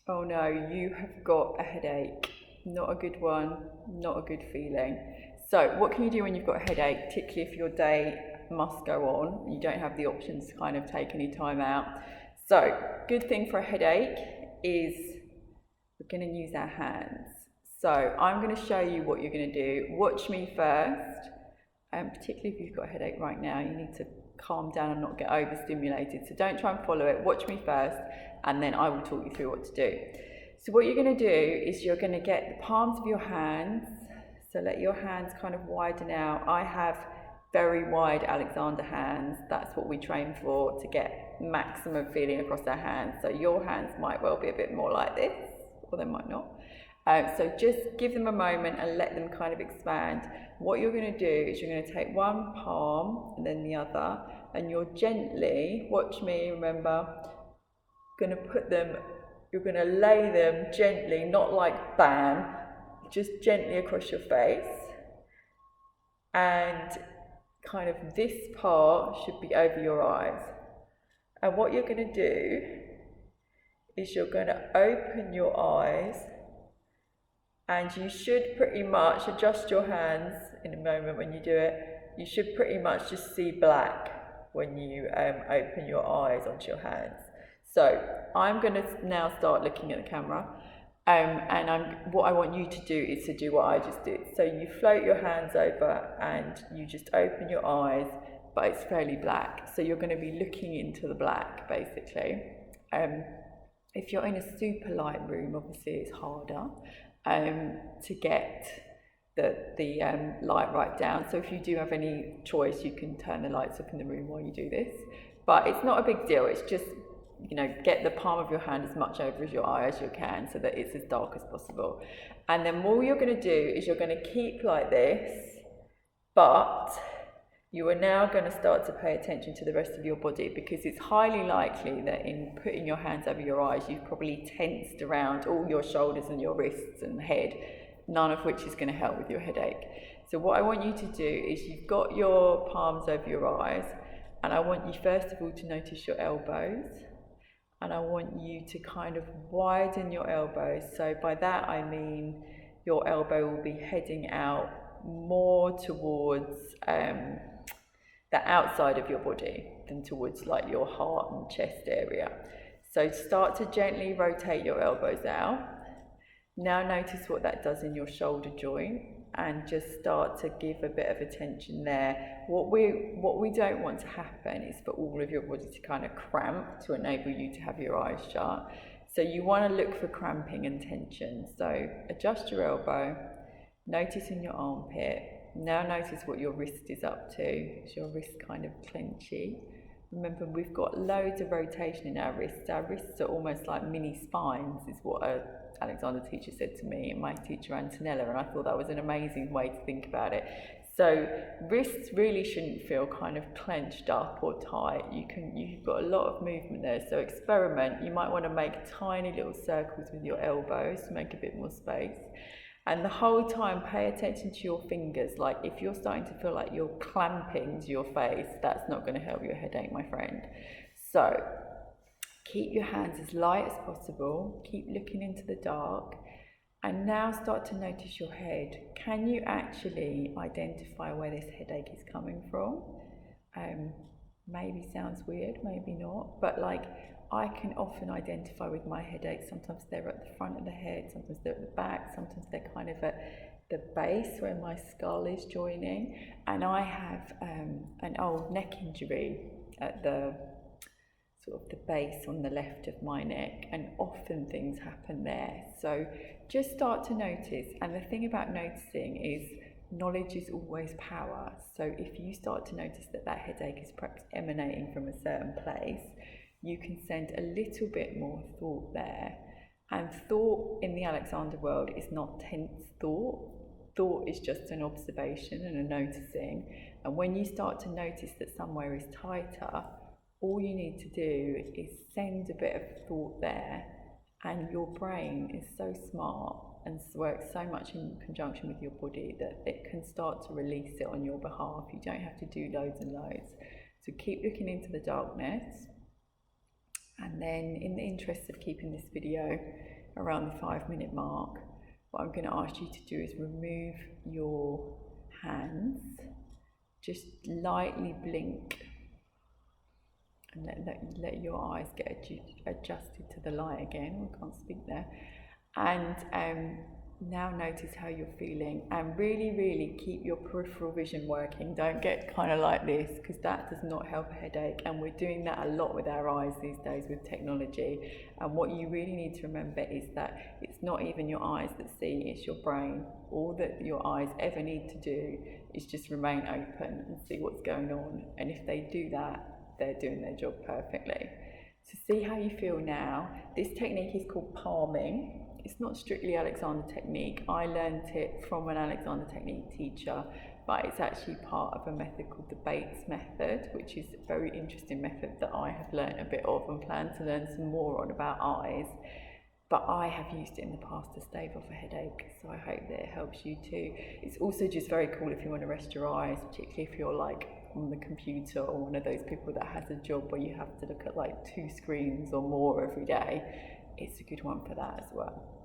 Oh no, you have got a headache. Not a good one, not a good feeling. So, what can you do when you've got a headache, particularly if your day must go on? You don't have the options to kind of take any time out. So, good thing for a headache is we're going to use our hands. So, I'm going to show you what you're going to do. Watch me first, particularly if you've got a headache right now, you need to calm down and not get overstimulated. So don't try and follow it. Watch me first, and then I will talk you through what to do. So what you're going to do is you're going to get the palms of your hands. So let your hands kind of widen out. I have very wide Alexander hands. That's what we train for, to get maximum feeling across our hands. So your hands might well be a bit more like this, or they might not. So just give them a moment and let them kind of expand. What you're going to do is you're going to take one palm and then the other, and you're gently, watch me, remember, going to put them, you're going to lay them gently, not like bam, just gently across your face. And kind of this part should be over your eyes. And what you're going to do is you're going to open your eyes, and you should pretty much adjust your hands in a moment when you do it. You should pretty much just see black when you open your eyes onto your hands. So I'm going to now start looking at the camera, and what I want you to do is to do what I just did. So you float your hands over and you just open your eyes, but it's fairly black. So you're going to be looking into the black, basically. If you're in a super light room, obviously it's harder to get the light right down. So if you do have any choice, you can turn the lights up in the room while you do this. But it's not a big deal. It's just, you know, get the palm of your hand as much over your eye as you can so that it's as dark as possible. And then all you're going to do is you're going to keep like this, but you are now going to start to pay attention to the rest of your body, because it's highly likely that in putting your hands over your eyes, you've probably tensed around all your shoulders and your wrists and head, none of which is going to help with your headache. So what I want you to do is you've got your palms over your eyes, and I want you first of all to notice your elbows, and I want you to kind of widen your elbows. So by that I mean your elbow will be heading out more towards the outside of your body than towards like your heart and chest area. So start to gently rotate your elbows out. Now notice what that does in your shoulder joint, and just start to give a bit of attention there. What we don't want to happen is for all of your body to kind of cramp to enable you to have your eyes shut. So you want to look for cramping and tension. So adjust your elbow, notice in your armpit. Now notice what your wrist is up to. Is your wrist kind of clenchy? Remember, we've got loads of rotation in our wrists. Our wrists are almost like mini spines, is what a Alexander teacher said to me, and my teacher Antonella, and I thought that was an amazing way to think about it. So wrists really shouldn't feel kind of clenched up or tight. You've got a lot of movement there. So experiment. You might want to make tiny little circles with your elbows to make a bit more space. And the whole time, pay attention to your fingers. Like if you're starting to feel like you're clamping to your face, that's not going to help your headache, my friend. So keep your hands as light as possible. Keep looking into the dark. And now start to notice your head. Can you actually identify where this headache is coming from? Maybe sounds weird, maybe not. But like, I can often identify with my headaches. Sometimes they're at the front of the head, sometimes they're at the back, sometimes they're kind of at the base where my skull is joining. And I have an old neck injury at the sort of the base on the left of my neck, and often things happen there. So just start to notice. And the thing about noticing is knowledge is always power. So if you start to notice that that headache is perhaps emanating from a certain place, you can send a little bit more thought there. And thought in the Alexander world is not tense thought. Thought is just an observation and a noticing. And when you start to notice that somewhere is tighter, all you need to do is send a bit of thought there, and your brain is so smart and works so much in conjunction with your body that it can start to release it on your behalf. You don't have to do loads and loads. So keep looking into the darkness. And then, in the interest of keeping this video around the 5-minute mark, what I'm going to ask you to do is remove your hands, just lightly blink, and let your eyes get adjusted to the light again. I can't speak there. And now notice how you're feeling, and really keep your peripheral vision working. Don't get kind of like this, because that does not help a headache, and we're doing that a lot with our eyes these days with technology. And what you really need to remember is that it's not even your eyes that see, it's your brain. All that your eyes ever need to do is just remain open and see what's going on, and if they do that, they're doing their job perfectly. So see how you feel now. This technique is called palming. It's not strictly Alexander Technique. I learned it from an Alexander Technique teacher, but it's actually part of a method called the Bates method, which is a very interesting method that I have learned a bit of and plan to learn some more on about eyes. But I have used it in the past to stave off a headache, so I hope that it helps you too. It's also just very cool if you want to rest your eyes, particularly if you're like on the computer or one of those people that has a job where you have to look at like 2 screens or more every day. It's a good one for that as well.